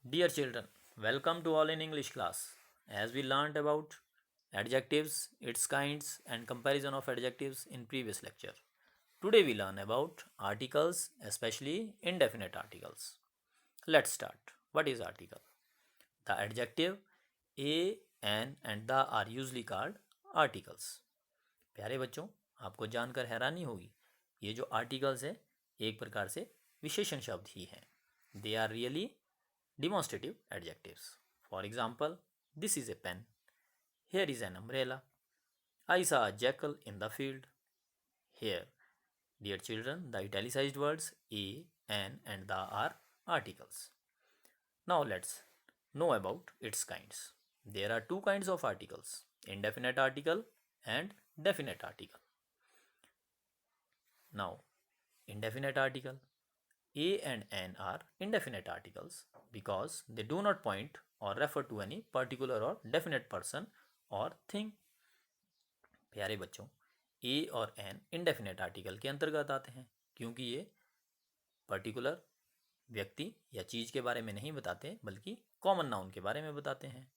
Dear children, welcome to All in English class. As we learned about adjectives, its kinds, and comparison of adjectives in previous lecture, today we learn about articles, especially indefinite articles. Let's start. What is article? The adjective a, an, and the are usually called articles. प्यारे बच्चों, आपको जानकर हैरानी होगी, ये जो articles है एक प्रकार से विशेषण शब्द ही हैं. They are really demonstrative adjectives. For example, this is a pen. Here is an umbrella. I saw a jackal in the field. Here, dear children, the italicized words a, an, and the are articles. Now let's know about its kinds. There are two kinds of articles: indefinite article and definite article. Now, indefinite article. A and an are indefinite articles because they do not point or refer to any particular or definite person or thing. प्यारे बच्चों, ए और N indefinite article के अंतर्गत आते हैं क्योंकि ये particular व्यक्ति या चीज़ के बारे में नहीं बताते बल्कि कॉमन नाउन के बारे में बताते हैं.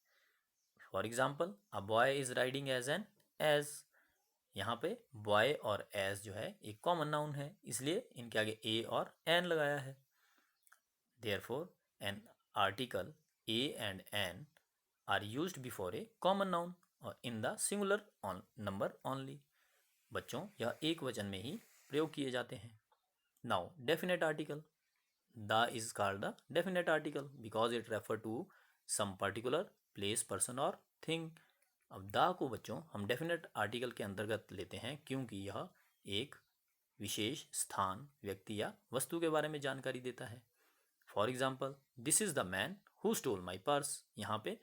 For example, a boy is riding as an ass. यहाँ पे बॉय और एज जो है एक कॉमन नाउन है, इसलिए इनके आगे ए और एन लगाया है. Therefore, an article a and an are used before a common noun or in the singular number only. बच्चों, यह एक वचन में ही प्रयोग किए जाते हैं. Now, definite article. The is called the definite article because it refer to some particular place, person or thing. अब द को बच्चों हम डेफिनेट आर्टिकल के अंतर्गत लेते हैं क्योंकि यह एक विशेष स्थान, व्यक्ति या वस्तु के बारे में जानकारी देता है. For example, this is the man who stole my purse. यहाँ पे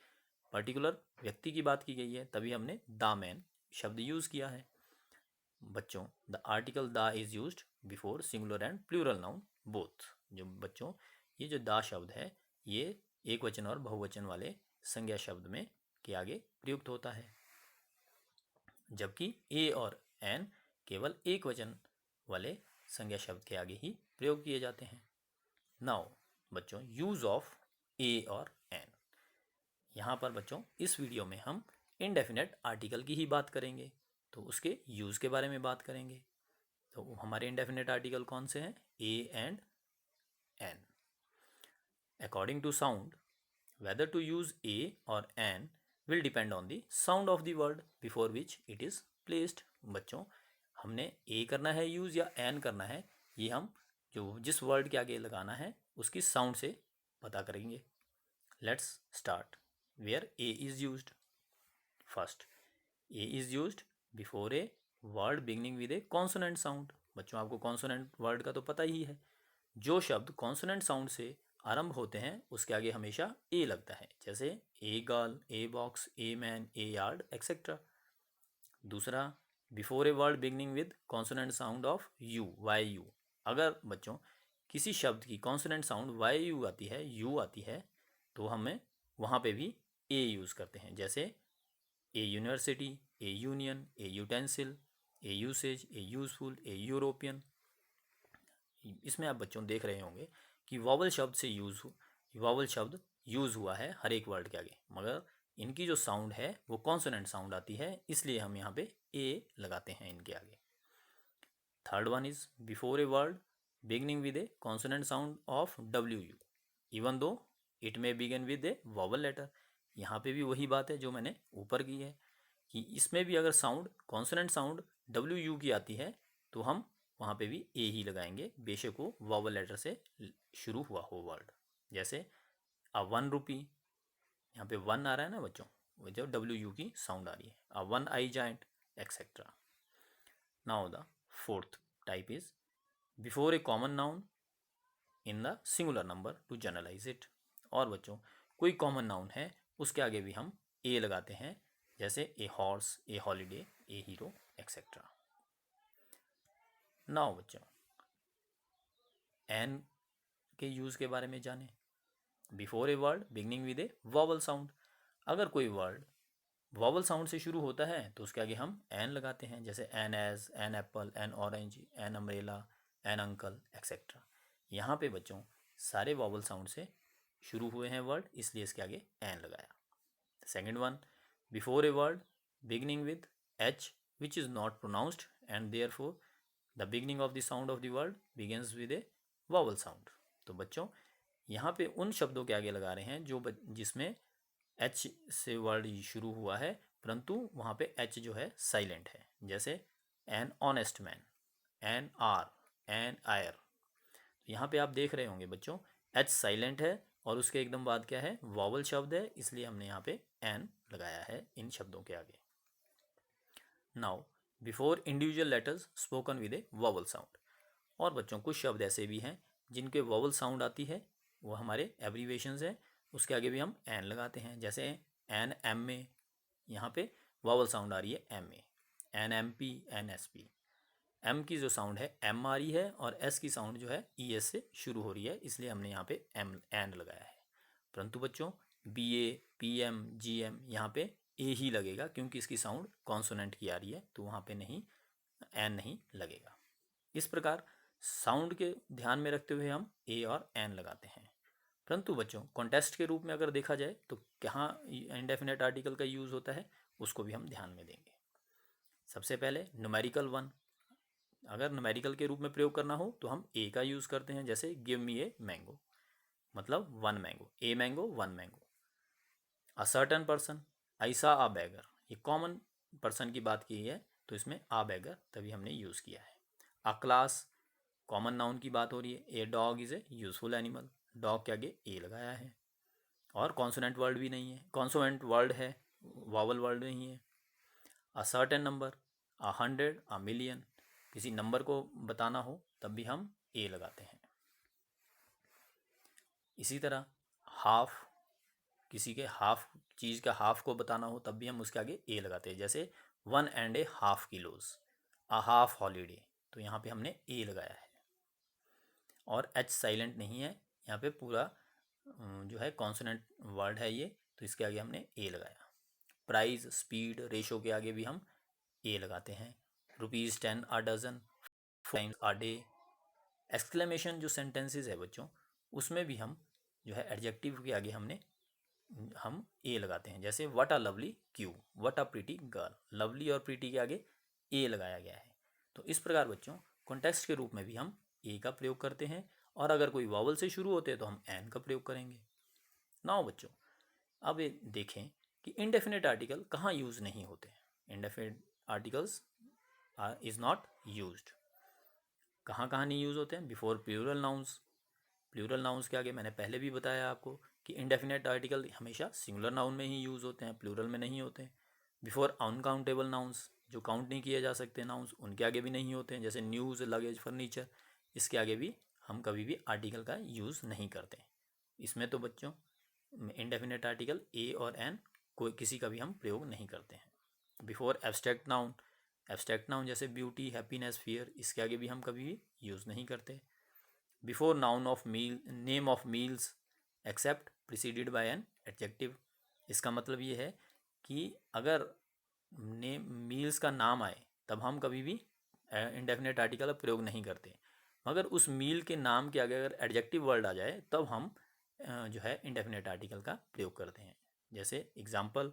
पर्टिकुलर व्यक्ति की बात की गई है, तभी हमने द मैन शब्द यूज किया है. बच्चों, the article the is used before singular and plural noun both. जो बच्चों, ये जो द शब्द है ये एक वचन और बहुवचन वाले संज्ञा शब्द में के आगे प्रयुक्त होता है, जबकि ए और एन केवल एक वचन वाले संज्ञा शब्द के आगे ही प्रयोग किए जाते हैं. नाउ बच्चों, यूज ऑफ ए और एन. यहाँ पर बच्चों इस वीडियो में हम इनडेफिनेट आर्टिकल की ही बात करेंगे, तो उसके यूज के बारे में बात करेंगे. तो हमारे इनडेफिनेट आर्टिकल कौन से हैं? A and an. According to sound, whether to use a or an will depend on the sound of the word before which it is placed. बच्चों, हमने a करना है यूज़ या n करना है, ये हम जो जिस वर्ड के आगे लगाना है उसकी साउंड से पता करेंगे. Let's start. Where a is used. First, a is used before a word beginning with a consonant sound. बच्चों, आपको कॉन्सोनेंट वर्ड का तो पता ही है. जो शब्द कॉन्सोनेंट साउंड से आरंभ होते हैं उसके आगे हमेशा ए लगता है, जैसे a girl, a box, a man, a yard etcetera. दूसरा, before a word beginning with consonant sound of you, Y U. अगर बच्चों किसी शब्द की कॉन्सोनेंट साउंड वाई यू आती है, यू आती है, तो हमें वहाँ पे भी ए यूज़ करते हैं, जैसे a university, a union, a utensil, a usage, a useful, a European. इसमें आप बच्चों देख रहे होंगे कि वॉवल शब्द यूज़ हुआ है हर एक वर्ड के आगे, मगर इनकी जो साउंड है वो कॉन्सोनेंट साउंड आती है, इसलिए हम यहाँ पे ए लगाते हैं इनके आगे. Third one is before a word beginning with a consonant sound of W U, even though it may begin with a vowel letter. यहाँ पे भी वही बात है जो मैंने ऊपर की है कि इसमें भी अगर sound consonant sound W U की आती है तो हम वहाँ पे भी ए ही लगाएंगे, बेशक वो वॉवल लेटर से शुरू हुआ हो वर्ड. जैसे अ 1 रुपी, यहाँ पे 1 आ रहा है ना बच्चों, वो जो डब्ल्यू यू की साउंड आ रही है. A 1 eye giant etcetera. Now the fourth type is before a common noun in the singular number to generalize it. और बच्चों, कोई कॉमन नाउन है उसके आगे भी हम ए लगाते हैं, जैसे a horse, a holiday, a hero etcetera. Now बच्चों, एन के यूज़ के बारे में जानें. Before a word beginning with a vowel sound. अगर कोई वर्ड वॉवल साउंड से शुरू होता है तो उसके आगे हम एन लगाते हैं, जैसे an ass, an apple, an orange, an umbrella, an uncle etcetera. यहाँ पे बच्चों सारे वॉवल साउंड से शुरू हुए हैं वर्ड, इसलिए इसके आगे एन लगाया। Second one, before a word beginning with H which is not pronounced and therefore the beginning of the sound of the word begins with a vowel sound. तो बच्चों यहाँ पे उन शब्दों के आगे लगा रहे हैं जो जिसमें एच से वर्ड शुरू हुआ है परंतु वहाँ पे एच जो है साइलेंट है, जैसे an honest man, an hour, an heir. यहाँ पे आप देख रहे होंगे बच्चों एच साइलेंट है और उसके एकदम बाद क्या है, वॉवल शब्द है, इसलिए हमने यहाँ पे एन लगाया है इन शब्दों के आगे। Now before individual letters spoken with a vowel sound. और बच्चों कुछ शब्द ऐसे भी हैं जिनके वॉवल साउंड आती है, वो हमारे एब्रीवेशंस हैं, उसके आगे भी हम एन लगाते हैं, जैसे एन एम ए, यहाँ पे वॉवल साउंड आ रही है M A, an M P, an S P. M की जो साउंड है एम आ रही है और एस की साउंड जो है ई एस से शुरू हो रही है, इसलिए हमने यहाँ पे एम एन लगाया है। परंतु बच्चों बी ए, पी एम, जी एम यहाँ पे ए ही लगेगा क्योंकि इसकी साउंड कॉन्सोनेंट की आ रही है, तो वहाँ पे नहीं एन नहीं लगेगा। इस प्रकार साउंड के ध्यान में रखते हुए हम ए और एन लगाते हैं। परंतु बच्चों कॉन्टेस्ट के रूप में अगर देखा जाए तो कहाँ इंडेफिनेट आर्टिकल का यूज़ होता है उसको भी हम ध्यान में देंगे। सबसे पहले न्यूमेरिकल वन, अगर न्यूमेरिकल के रूप में प्रयोग करना हो तो हम ए का यूज़ करते हैं, जैसे गिव मी ए मैंगो, मतलब one mango, a mango one mango. A certain person, ऐसा आ बैगर, ये कॉमन पर्सन की बात की है तो इसमें आ बैगर तभी हमने यूज़ किया है। अ क्लास, कॉमन नाउन की बात हो रही है। A dog is a useful animal, dog के आगे ए लगाया है। और कॉन्सोनेंट वर्ड भी नहीं है, कॉन्सोनेंट वर्ड है, वावल वर्ड नहीं है। अ सर्टेन नंबर, 100, 1,000,000, किसी नंबर को बताना हो तब भी हम ए लगाते हैं। इसी तरह हाफ, किसी के हाफ चीज़ का हाफ को बताना हो तब भी हम उसके आगे ए लगाते हैं, जैसे 1.5 किलोज, अ हाफ हॉलीडे, तो यहाँ पे हमने ए लगाया है। और एच साइलेंट नहीं है, यहाँ पे पूरा जो है कॉन्सोनेंट वर्ड है ये, तो इसके आगे हमने ए लगाया। प्राइस, स्पीड, रेशो के आगे भी हम ए लगाते हैं। ₹10 a dozen, 4 times a day. Exclamation जो सेंटेंसेस है बच्चों उसमें भी हम जो है एडजेक्टिव के आगे हम ए लगाते हैं, जैसे what a lovely Q, what a pretty girl, lovely और प्रीटी के आगे ए लगाया गया है। तो इस प्रकार बच्चों कॉन्टेक्स्ट के रूप में भी हम ए का प्रयोग करते हैं और अगर कोई वावल से शुरू होते हैं तो हम एन का प्रयोग करेंगे। नाउ बच्चों अब ये देखें कि इनडेफिनेट आर्टिकल कहाँ यूज़ नहीं होते। Indefinite articles is not used, कहाँ कहाँ नहीं यूज़ होते हैं। Before plural nouns, plural nouns के आगे मैंने पहले भी बताया आपको कि इनडेफिनेट आर्टिकल हमेशा सिंगुलर नाउन में ही यूज़ होते हैं, प्लूरल में नहीं होते। बिफोर अनकाउंटेबल नाउन्स, जो काउंट नहीं किए जा सकते नाउन्स, उनके आगे भी नहीं होते हैं, जैसे न्यूज़, लगेज, फर्नीचर, इसके आगे भी हम कभी भी आर्टिकल का यूज़ नहीं करते। इसमें तो बच्चों इनडेफिनेट आर्टिकल ए और एन कोई किसी का भी हम प्रयोग नहीं करते हैं। Before abstract noun, abstract noun जैसे ब्यूटी, हैप्पीनेस, फियर, इसके आगे भी हम कभी भी यूज़ नहीं करते। Before noun of meal, name of meals except preceded by an adjective, इसका मतलब ये है कि अगर नेम मील्स का नाम आए तब हम कभी भी इंडेफिनेट आर्टिकल का प्रयोग नहीं करते, मगर उस मील के नाम के आगे अगर एडजेक्टिव वर्ड आ जाए तब हम जो है इंडेफिनेट आर्टिकल का प्रयोग करते हैं। जैसे example,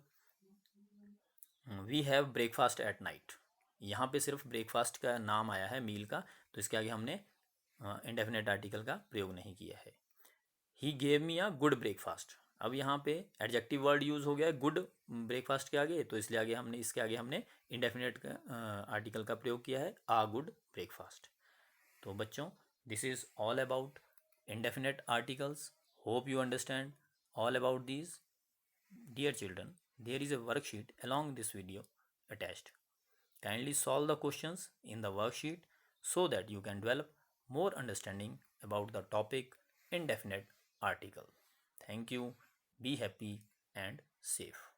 we have breakfast at night, यहाँ पे सिर्फ ब्रेकफास्ट का नाम आया है मील का, तो इसके आगे हमने इंडेफिनेट आर्टिकल का प्रयोग नहीं किया है। He gave me a good breakfast, अब यहाँ पे एडजेक्टिव वर्ड यूज़ हो गया है गुड ब्रेकफास्ट के आगे, तो इसलिए आगे हमने इसके आगे हमने इंडेफिनेट आर्टिकल का प्रयोग किया है, आ गुड ब्रेकफास्ट। तो बच्चों this is all about indefinite articles. Hope you understand all about these. Dear children, there is a worksheet along this video attached. Kindly solve the questions in the worksheet so that you can develop more understanding about the topic indefinite article. Thank you. Be happy and safe.